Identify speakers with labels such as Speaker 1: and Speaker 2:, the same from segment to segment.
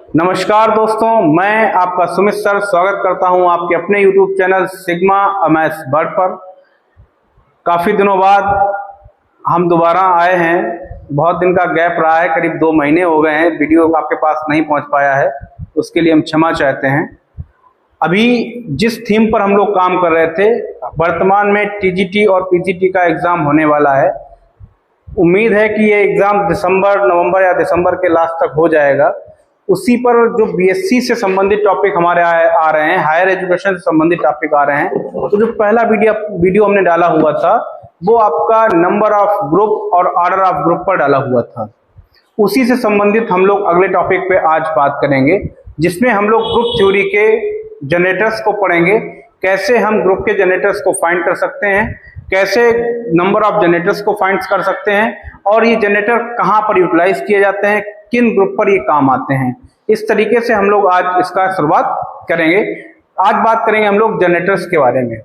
Speaker 1: नमस्कार दोस्तों, मैं आपका सुमित सर स्वागत करता हूं आपके अपने YouTube channel sigma MS word पर। काफ़ी दिनों बाद हम दोबारा आए हैं। बहुत दिन का गैप रहा है, करीब 2 महीने हो गए हैं, वीडियो आपके पास नहीं पहुंच पाया है, उसके लिए हम क्षमा चाहते हैं। अभी जिस थीम पर हम लोग काम कर रहे थे, वर्तमान में टीजीटी और पीजीटी का एग्ज़ाम होने वाला है। उम्मीद है कि ये एग्ज़ाम नवंबर या दिसंबर के लास्ट तक हो जाएगा। उसी पर जो बीएससी से संबंधित टॉपिक हमारे आ रहे हैं, हायर एजुकेशन से संबंधित टॉपिक आ रहे हैं। तो जो पहला वीडियो हमने डाला हुआ था वो आपका नंबर ऑफ ग्रुप और ऑर्डर ऑफ ग्रुप पर डाला हुआ था। उसी से संबंधित हम लोग अगले टॉपिक पे आज बात करेंगे, जिसमें हम लोग ग्रुप थ्योरी के जनरेटर्स को पढ़ेंगे। कैसे हम ग्रुप के जनरेटर्स को फाइंड कर सकते हैं, कैसे नंबर ऑफ जनरेटर्स को फाइंड कर सकते हैं, और ये जनरेटर कहाँ पर यूटिलाइज किए जाते हैं, किन ग्रुप पर ये काम आते हैं। इस तरीके से हम लोग आज इसका शुरुआत करेंगे। आज बात करेंगे हम लोग जनरेटर्स के बारे में।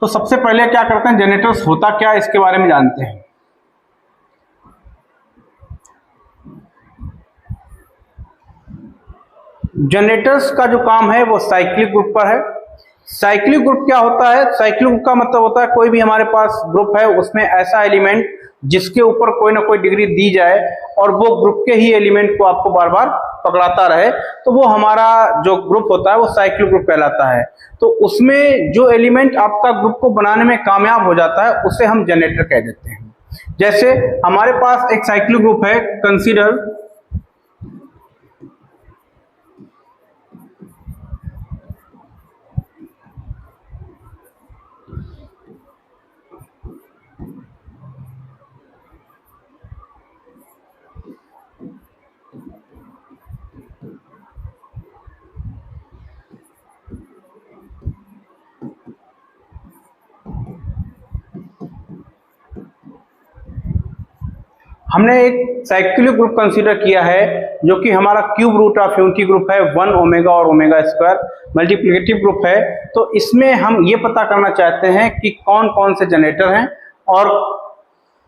Speaker 1: तो सबसे पहले क्या करते हैं, जनरेटर्स होता क्या, इसके बारे में जानते हैं। जनरेटर्स का जो काम है वो साइक्लिक ग्रुप पर है। साइक्लिक ग्रुप क्या होता है? साइक्लिक ग्रुप का मतलब होता है कोई भी हमारे पास ग्रुप है, उसमें ऐसा एलिमेंट जिसके ऊपर कोई ना कोई डिग्री दी जाए और वो ग्रुप के ही एलिमेंट को आपको बार बार पकड़ाता रहे, तो वो हमारा जो ग्रुप होता है वो साइक्लिक ग्रुप कहलाता है। तो उसमें जो एलिमेंट आपका ग्रुप को बनाने में कामयाब हो जाता है उसे हम जनरेटर कह देते हैं। जैसे हमारे पास एक साइक्लिक ग्रुप है, कंसीडर हमने एक साइक्लिक ग्रुप कंसीडर किया है जो कि हमारा cube root of unity group है, 1 ओमेगा और ओमेगा स्क्वायर मल्टीप्लिकेटिव ग्रुप है। तो इसमें हम ये पता करना चाहते हैं कि कौन कौन से जनरेटर हैं और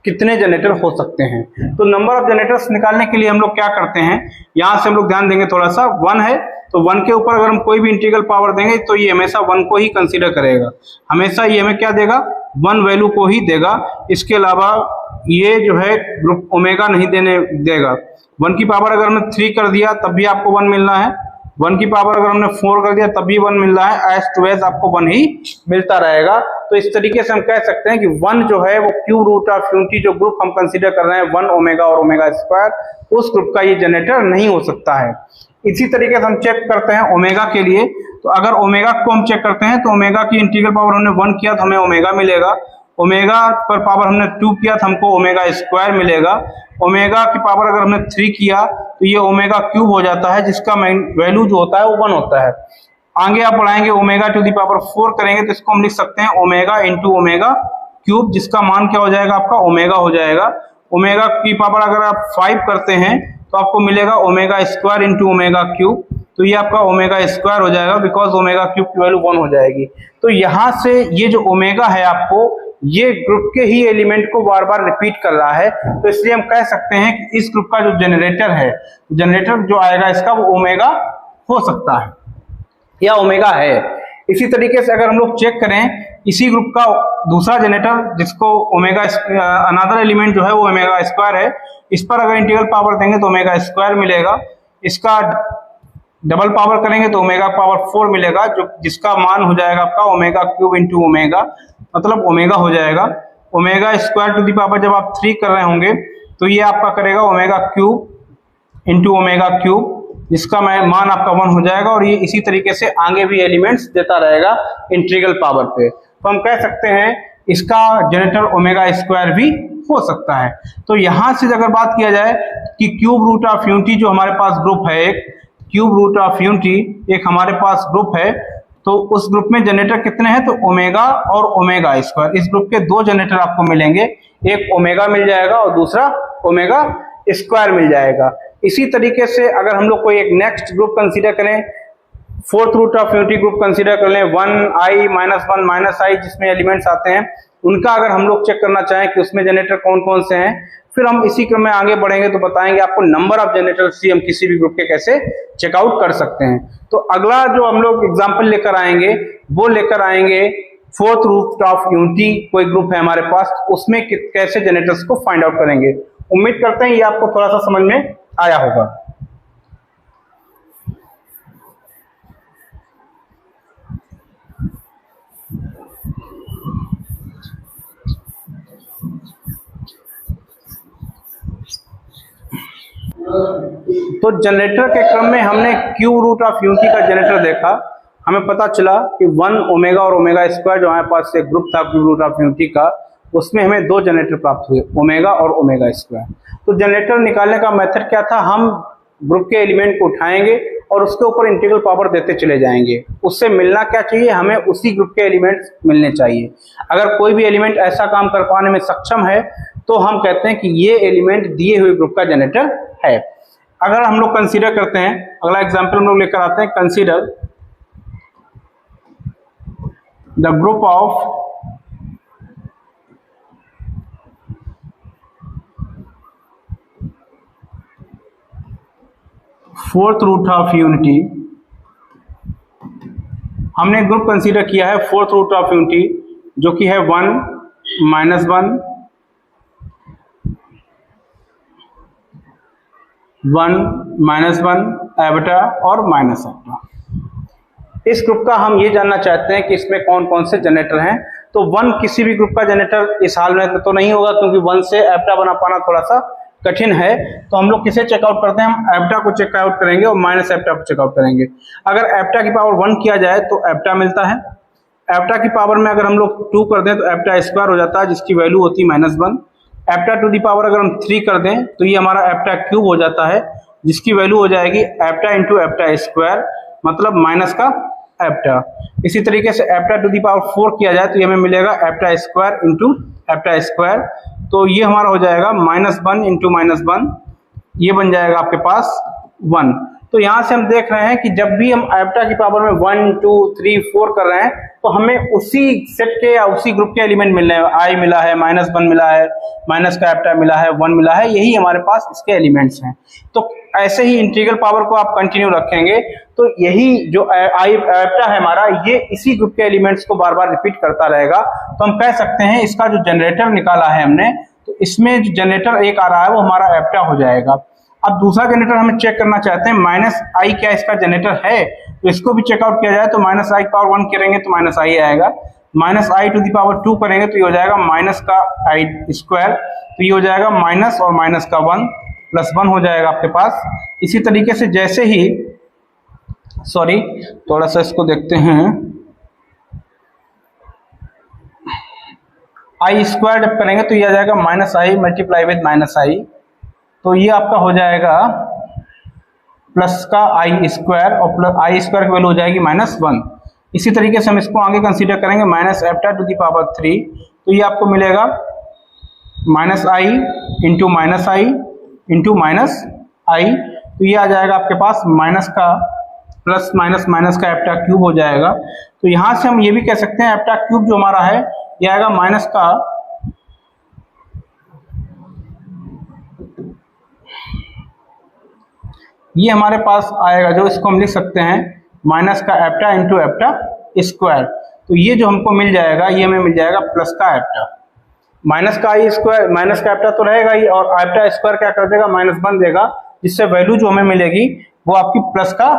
Speaker 1: कितने जनरेटर हो सकते हैं। तो नंबर ऑफ जनरेटर्स निकालने के लिए हम लोग क्या करते हैं, यहाँ से हम लोग ध्यान देंगे थोड़ा सा। 1 है तो 1 के ऊपर अगर हम कोई भी इंटीग्रल पावर देंगे तो ये हमेशा 1 को ही कंसीडर करेगा, हमेशा ये हमें क्या देगा, 1 वैल्यू को ही देगा। इसके अलावा ये जो है ग्रुप ओमेगा नहीं देने देगा। 1 की पावर अगर हमने 3 कर दिया तब भी आपको 1 मिलना है, 1 की पावर अगर हमने 4 कर दिया तब भी 1 मिल रहा है, एज टू एज आपको 1 ही मिलता रहेगा। तो इस तरीके से हम कह सकते हैं कि 1 जो है वो क्यूब रूट ऑफ यूनिटी जो ग्रुप हम कंसीडर कर रहे हैं 1 ओमेगा और ओमेगा स्क्वायर, उस ग्रुप का ये जनरेटर नहीं हो सकता है। इसी तरीके से हम चेक करते हैं ओमेगा के लिए। तो अगर ओमेगा को हम चेक करते हैं तो ओमेगा की इंटीग्रल पावर हमने 1 किया तो हमें ओमेगा मिलेगा, ओमेगा पर पावर हमने 2 किया तो हमको ओमेगा स्क्वायर मिलेगा, ओमेगा की पावर अगर हमने 3 किया तो ये ओमेगा क्यूब हो जाता है, जिसका वैल्यू जो होता है वो 1 होता है। आगे आप बढ़ाएंगे ओमेगा टू दी पावर 4 करेंगे तो इसको हम लिख सकते हैं ओमेगा इंटू ओमेगा क्यूब, जिसका मान क्या हो जाएगा, आपका ओमेगा हो जाएगा। ओमेगा की पावर अगर आप 5 करते हैं तो आपको मिलेगा omega square into omega cube, तो ये आपका ओमेगा स्क्वायर हो जाएगा, बिकॉज ओमेगा क्यूब की वैल्यू 1 हो जाएगी। तो यहाँ से ये जो ओमेगा है आपको ये ग्रुप के ही एलिमेंट को बार बार रिपीट कर रहा है, तो इसलिए हम कह सकते हैं कि इस ग्रुप का जो जनरेटर है, जनरेटर जो आएगा इसका वो ओमेगा हो सकता है या ओमेगा है। इसी तरीके से अगर हम लोग चेक करें इसी ग्रुप का दूसरा जनरेटर जिसको ओमेगा अनदर एलिमेंट जो है वो ओमेगा स्क्वायर है, इस पर अगर इंटीग्रल पावर देंगे तो ओमेगा स्क्वायर मिलेगा, इसका डबल पावर करेंगे तो ओमेगा पावर 4 मिलेगा, जो जिसका मान हो जाएगा आपका ओमेगा क्यूब इंटू ओमेगा, मतलब ओमेगा हो जाएगा। Omega square to the power जब आप 3 कर रहे होंगे तो ये आपका करेगा omega cube into omega cube, जिसका मान आपका 1 हो जाएगा, और ये इसी तरीके से आगे भी एलिमेंट्स देता रहेगा इंटीग्रल पावर पे। तो हम कह सकते हैं इसका जनरेटर ओमेगा स्क्वायर भी हो सकता है। तो यहाँ से अगर बात किया जाए कि क्यूब रूट ऑफ यूनिटी जो हमारे पास ग्रुप है, एक क्यूब रूट ऑफ यूनिटी एक हमारे पास ग्रुप है, तो उस ग्रुप में जनरेटर कितने हैं, तो ओमेगा और ओमेगा स्क्वायर, इस ग्रुप के 2 जनरेटर आपको मिलेंगे, एक ओमेगा मिल जाएगा और दूसरा ओमेगा स्क्वायर मिल जाएगा। इसी तरीके से अगर हम लोग कोई एक नेक्स्ट ग्रुप कंसीडर करें, 4th root of unity group consider कर लें, 1i माइनस 1 माइनस i जिसमें एलिमेंट्स आते हैं, उनका अगर हम लोग चेक करना चाहें कि उसमें जनरेटर कौन कौन से हैं, फिर हम इसी क्रम में आगे बढ़ेंगे तो बताएंगे आपको नंबर ऑफ जनरेटर्स हम किसी भी ग्रुप के कैसे चेकआउट कर सकते हैं। तो अगला जो हम लोग एग्जाम्पल लेकर आएंगे वो लेकर आएंगे फोर्थ रूट ऑफ यूनिटी, कोई ग्रुप है हमारे पास, उसमें कैसे जनरेटर्स को फाइंड आउट करेंगे। उम्मीद करते हैं ये आपको थोड़ा सा समझ में आया होगा। तो जनरेटर के क्रम में हमने क्यूब रूट ऑफ यूनिटी का जनरेटर देखा। हमें पता चला कि 1 ओमेगा और ओमेगा स्क्वायर जो हमारे पास एक ग्रुप था क्यूब रूट ऑफ यूनिटी का, उसमें हमें दो जनरेटर प्राप्त हुए, ओमेगा और ओमेगा स्क्वायर। तो जनरेटर निकालने का मेथड क्या था, हम ग्रुप के एलिमेंट को उठाएंगे और उसके ऊपर इंटीग्रल पावर देते चले जाएंगे। उससे मिलना क्या चाहिए, हमें उसी ग्रुप के एलिमेंट्स मिलने चाहिए। अगर कोई भी एलिमेंट ऐसा काम कर पाने में सक्षम है तो हम कहते हैं कि ये एलिमेंट दिए हुए ग्रुप का जनरेटर है। अगर हम लोग कंसीडर करते हैं, अगला एग्जांपल हम लोग लेकर आते हैं, consider the group of fourth root of unity. हमने ग्रुप कंसीडर किया है फोर्थ रूट ऑफ यूनिटी जो कि है 1 -1 1 -1 एबटा और माइनस एबटा। इस ग्रुप का हम ये जानना चाहते हैं कि इसमें कौन कौन से जनरेटर हैं। तो 1 किसी भी ग्रुप का जनरेटर इस हाल में तो नहीं होगा क्योंकि 1 से एबटा बना पाना थोड़ा सा कठिन है। तो हम लोग किसे चेकआउट करते हैं, हम एबटा को चेकआउट करेंगे और माइनस एबटा को चेकआउट करेंगे। अगर एबटा की पावर 1 किया जाए तो एबटा मिलता है। एबटा की पावर में अगर हम लोग 2 कर दें तो एबटा स्क्वायर हो जाता है जिसकी वैल्यू होती है -1। एबटा टू दी पावर अगर हम 3 कर दें तो ये हमारा एबटा क्यूब हो जाता है जिसकी वैल्यू हो जाएगी एबटा इंटू एबटा स्क्वायर, मतलब माइनस का एबटा। इसी तरीके से एबटा टू दी पावर 4 किया जाए तो ये हमें मिलेगा एबटा स्क्वायर इंटू एबटा स्क्वायर, तो ये हमारा हो जाएगा -1 इंटू -1, ये बन जाएगा आपके पास 1। तो यहाँ से हम देख रहे हैं कि जब भी हम एबटा की पावर में 1 2 3 4 कर रहे हैं तो हमें उसी सेट के या उसी ग्रुप के एलिमेंट मिल रहे हैं। आई मिला है, -1 मिला है, माइनस का एबटा मिला है, 1 मिला है, यही हमारे पास इसके एलिमेंट्स हैं। तो ऐसे ही इंटीग्रल पावर को आप कंटिन्यू रखेंगे तो यही जो आई एबटा है हमारा, ये इसी ग्रुप के एलिमेंट्स को बार बार रिपीट करता रहेगा। तो हम कह सकते हैं इसका जो जनरेटर निकाला है हमने, तो इसमें जो जनरेटर एक आ रहा है वो हमारा एबटा हो जाएगा। अब दूसरा जनरेटर हमें चेक करना चाहते हैं, -i क्या इसका जनरेटर है, तो इसको भी चेकआउट किया जाए तो -i पावर 1 करेंगे तो -i आएगा, -i टू दी पावर 2 करेंगे तो ये हो जाएगा माइनस का i स्क्वायर, तो ये हो जाएगा माइनस और माइनस का 1 प्लस 1 हो जाएगा आपके पास। इसी तरीके से जैसे ही थोड़ा सा इसको देखते हैं, i स्क्वायर जब करेंगे तो ये आ जाएगा -i मल्टीप्लाई विद -i, तो ये आपका हो जाएगा प्लस का i स्क्वायर और प्लस i स्क्वायर की वैल्यू हो जाएगी -1। इसी तरीके से हम इसको आगे कंसीडर करेंगे माइनस एबटा टू दी पावर 3, तो ये आपको मिलेगा -i into -i into -i, तो ये आ जाएगा आपके पास माइनस का प्लस माइनस का एबटा क्यूब हो जाएगा। तो यहाँ से हम ये भी कह सकते हैं एबटा क्यूब जो हमारा है ये आएगा माइनस का ये हमारे पास आएगा जो इसको हम लिख सकते हैं माइनस का एबटा इंटू एबटा स्क्वायर, तो ये जो हमको मिल जाएगा ये हमें मिल जाएगा प्लस का एबटा। माइनस का आई स्क्वायर, माइनस का एबटा तो रहेगा ही और एबटा स्क्वायर क्या कर देगा, -1 देगा, जिससे वैल्यू जो हमें मिलेगी वो आपकी प्लस का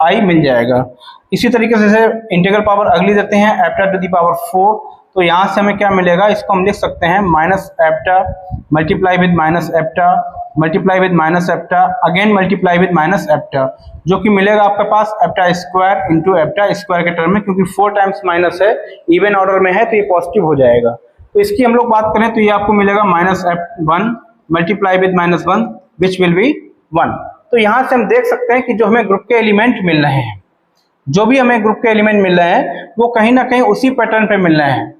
Speaker 1: आई मिल जाएगा। इसी तरीके से इंटीग्रल पावर अगली देते हैं एबटा टू दी पावर 4, तो यहाँ से हमें क्या मिलेगा, इसको हम लिख सकते हैं minus a beta multiply with minus a beta multiply with minus a beta again multiply with minus a beta, जो कि मिलेगा आपके पास a beta square into a beta square के टर्म में, क्योंकि 4 टाइम्स माइनस है, इवन ऑर्डर में है तो ये पॉजिटिव हो जाएगा। तो इसकी हम लोग बात करें तो ये आपको मिलेगा -1 multiply with -1 which will be 1। तो यहाँ से हम देख सकते हैं कि जो हमें ग्रुप के एलिमेंट मिल रहे हैं, जो भी हमें ग्रुप के एलिमेंट मिल रहे हैं वो कहीं ना कहीं उसी पैटर्न पे मिल रहे हैं।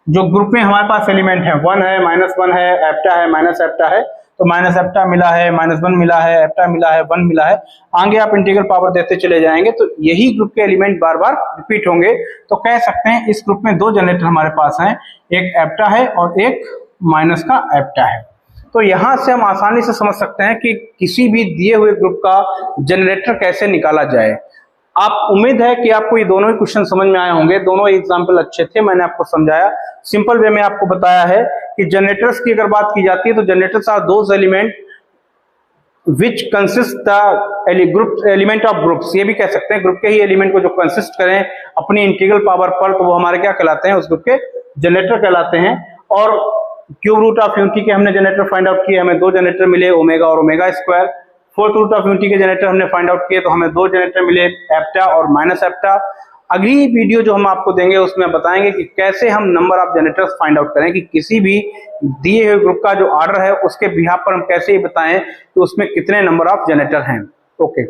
Speaker 1: जो ग्रुप में हमारे पास एलिमेंट है 1 है, -1 है, एबटा है, माइनस एबटा है, तो माइनस एबटा मिला है, -1 मिला है, एबटा मिला है, 1 मिला है, आगे आप इंटीग्रल पावर देते चले जाएंगे तो यही ग्रुप के एलिमेंट बार बार रिपीट होंगे। तो कह सकते हैं इस ग्रुप में 2 जनरेटर हमारे पास हैं, एक एबटा है और एक माइनस का एबटा है। तो यहां से हम आसानी से समझ सकते हैं कि किसी भी दिए हुए ग्रुप का जनरेटर कैसे निकाला जाए। आप उम्मीद है कि आपको ये दोनों ही क्वेश्चन समझ में आए होंगे, दोनों एग्जाम्पल अच्छे थे, मैंने आपको समझाया, सिंपल वे में आपको बताया है कि जनरेटर्स की अगर बात की जाती है तो generators are those element which consist the group element of groups, ये भी कह सकते हैं ग्रुप के ही एलिमेंट को जो कंसिस्ट करें अपनी इंटीग्रल पावर पर, तो वो हमारे क्या कहलाते हैं, उस ग्रुप के जनरेटर कहलाते हैं। और क्यूब रूट ऑफ यूनिटी के हमने जनरेटर फाइंड आउट किए, हमें 2 जनरेटर मिले, ओमेगा और omega square. Fourth root of unity के जनरेटर हमने फाइंड आउट किए तो हमें 2 जनरेटर मिले, एप्टा और माइनस एप्टा। अगली वीडियो जो हम आपको देंगे उसमें बताएंगे कि कैसे हम number of generators find out करें, कि किसी भी दिए हुए ग्रुप का जो ऑर्डर है उसके बिहाफ पर हम कैसे ही बताएं कि उसमें कितने नंबर ऑफ जनरेटर हैं। ओके।